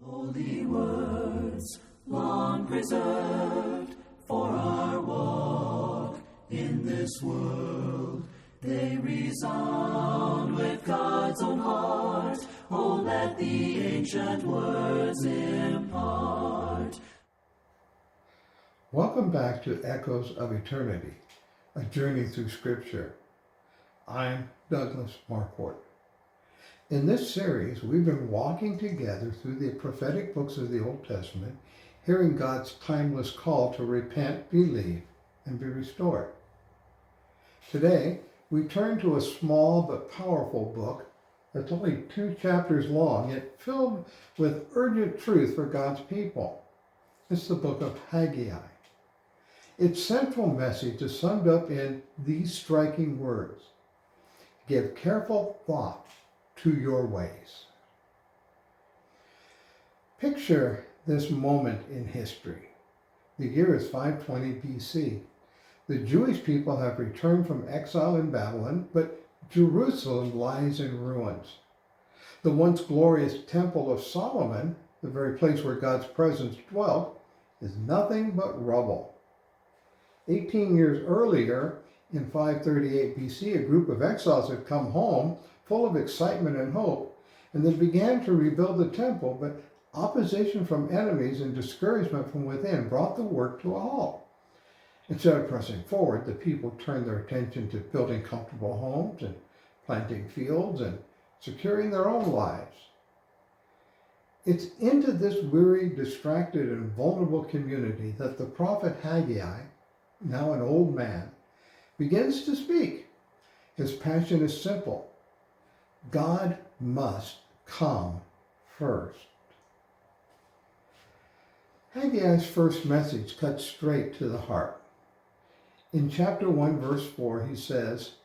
Holy words, long preserved for our walk in this world, they resound with God's own heart. Oh, let the ancient words impart. Welcome back to Echoes of Eternity, a journey through Scripture. I'm Douglas Marquardt. In this series, we've been walking together through the prophetic books of the Old Testament, hearing God's timeless call to repent, believe, and be restored. Today, we turn to a small but powerful book that's only 2 chapters long, yet filled with urgent truth for God's people. It's the Book of Haggai. Its central message is summed up in these striking words: give careful thought to your ways. Picture this moment in history. The year is 520 BC. The Jewish people have returned from exile in Babylon, but Jerusalem lies in ruins. The once glorious Temple of Solomon, the very place where God's presence dwelt, is nothing but rubble. 18 years earlier, in 538 BC, a group of exiles had come home full of excitement and hope, and they began to rebuild the temple, but opposition from enemies and discouragement from within brought the work to a halt. Instead of pressing forward, the people turned their attention to building comfortable homes and planting fields and securing their own lives. It's into this weary, distracted, and vulnerable community that the prophet Haggai, now an old man, begins to speak. His passion is simple. God must come first. Haggai's first message cuts straight to the heart. In chapter 1, verse 4, he says,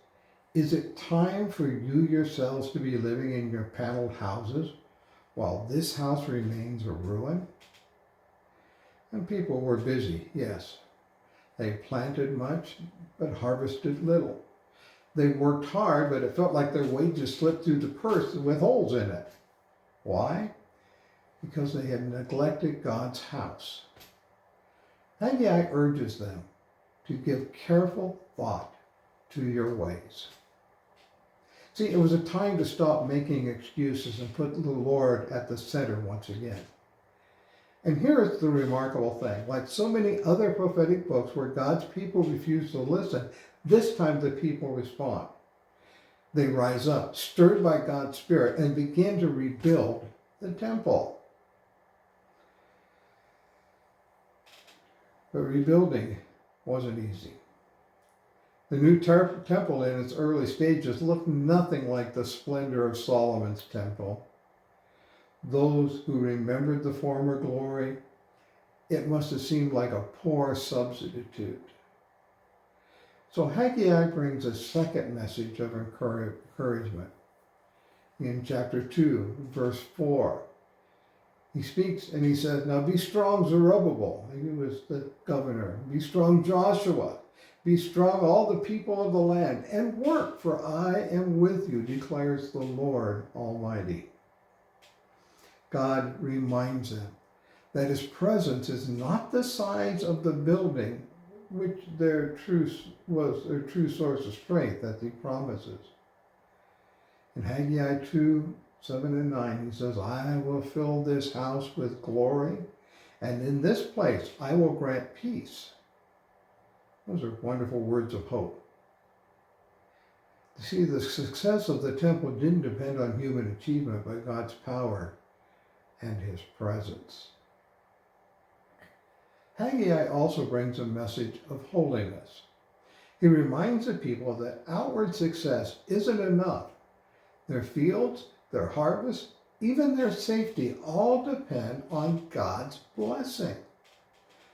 "Is it time for you yourselves to be living in your paneled houses while this house remains a ruin?" And people were busy, yes. They planted much, but harvested little. They worked hard, but it felt like their wages slipped through the purse with holes in it. Why? Because they had neglected God's house. Haggai urges them to give careful thought to your ways. See, it was a time to stop making excuses and put the Lord at the center once again. And here is the remarkable thing. Like so many other prophetic books where God's people refuse to listen, this time the people respond. They rise up, stirred by God's Spirit, and begin to rebuild the temple. But rebuilding wasn't easy. The new temple in its early stages looked nothing like the splendor of Solomon's temple. Those who remembered the former glory, it must have seemed like a poor substitute. So Haggai brings a second message of encouragement. In chapter 2, verse 4, he speaks and he says, "Now be strong, Zerubbabel," he was the governor. "Be strong, Joshua. Be strong, all the people of the land, and work, for I am with you, declares the Lord Almighty." God reminds them that his presence is not the size of the building, which was their true source of strength that he promises. In Haggai 2, 7 and 9, he says, "I will fill this house with glory, and in this place I will grant peace." Those are wonderful words of hope. You see, the success of the temple didn't depend on human achievement, but God's power and his presence. Haggai also brings a message of holiness. He reminds the people that outward success isn't enough. Their fields, their harvest, even their safety all depend on God's blessing.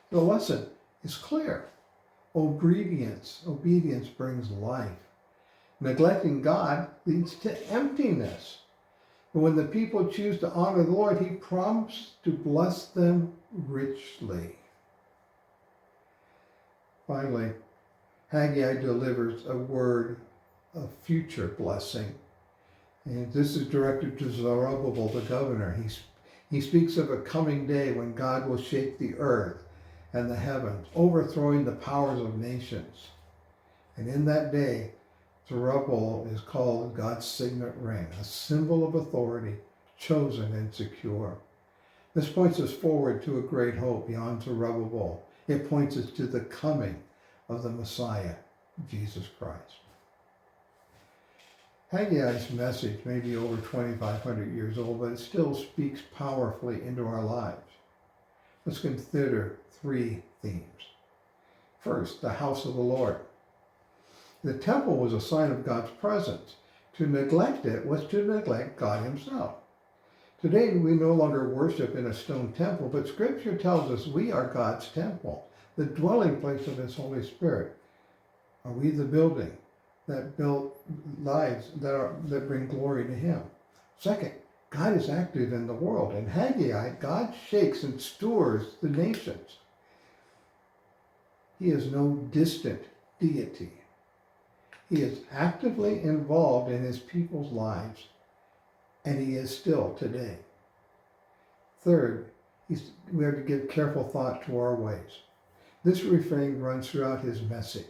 The lesson is clear. Obedience brings life. Neglecting God leads to emptiness. But when the people choose to honor the Lord, he promised to bless them richly. Finally, Haggai delivers a word of future blessing. And this is directed to Zerubbabel, the governor. He speaks of a coming day when God will shake the earth and the heavens, overthrowing the powers of nations. And in that day, Zerubbabel is called God's signet ring, a symbol of authority, chosen and secure. This points us forward to a great hope beyond Zerubbabel. It points us to the coming of the Messiah, Jesus Christ. Haggai's message may be over 2,500 years old, but it still speaks powerfully into our lives. Let's consider three themes. First, the house of the Lord. The temple was a sign of God's presence. To neglect it was to neglect God himself. Today, we no longer worship in a stone temple, but Scripture tells us we are God's temple, the dwelling place of his Holy Spirit. Are we the building that build lives that bring glory to him? Second, God is active in the world. In Haggai, God shakes and stirs the nations. He is no distant deity. He is actively involved in his people's lives, and he is still today. Third, we have to give careful thought to our ways. This refrain runs throughout his message.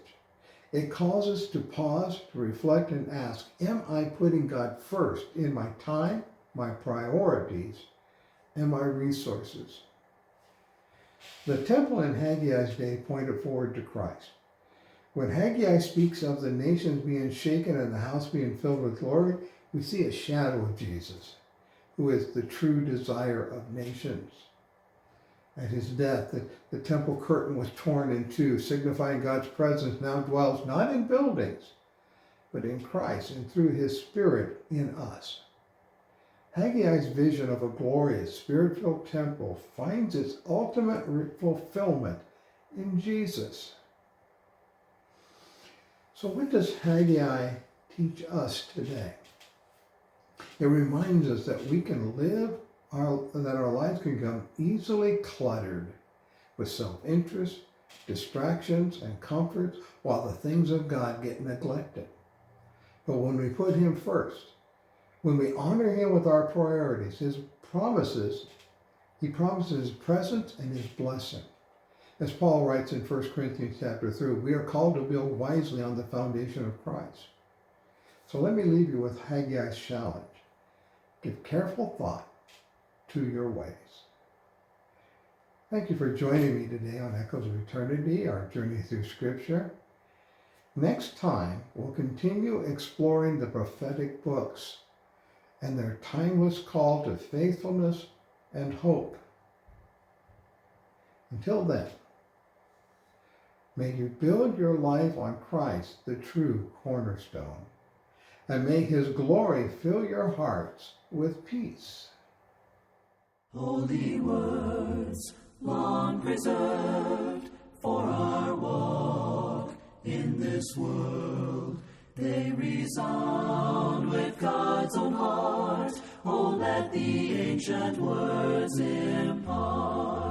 It calls us to pause, to reflect, and ask, am I putting God first in my time, my priorities, and my resources? The temple in Haggai's day pointed forward to Christ. When Haggai speaks of the nations being shaken and the house being filled with glory, we see a shadow of Jesus, who is the true desire of nations. At his death, the temple curtain was torn in two, signifying God's presence now dwells not in buildings, but in Christ and through his Spirit in us. Haggai's vision of a glorious, spirit-filled temple finds its ultimate fulfillment in Jesus. So what does Haggai teach us today? It reminds us that we can live, that our lives can become easily cluttered with self-interest, distractions, and comforts, while the things of God get neglected. But when we put him first, when we honor him with our priorities, he promises his presence and his blessing. As Paul writes in 1 Corinthians chapter 3, we are called to build wisely on the foundation of Christ. So let me leave you with Haggai's challenge. Give careful thought to your ways. Thank you for joining me today on Echoes of Eternity, our journey through Scripture. Next time, we'll continue exploring the prophetic books and their timeless call to faithfulness and hope. Until then, may you build your life on Christ, the true cornerstone, and may his glory fill your hearts with peace. Holy words, long preserved for our walk in this world, they resound with God's own heart. Oh, let the ancient words impart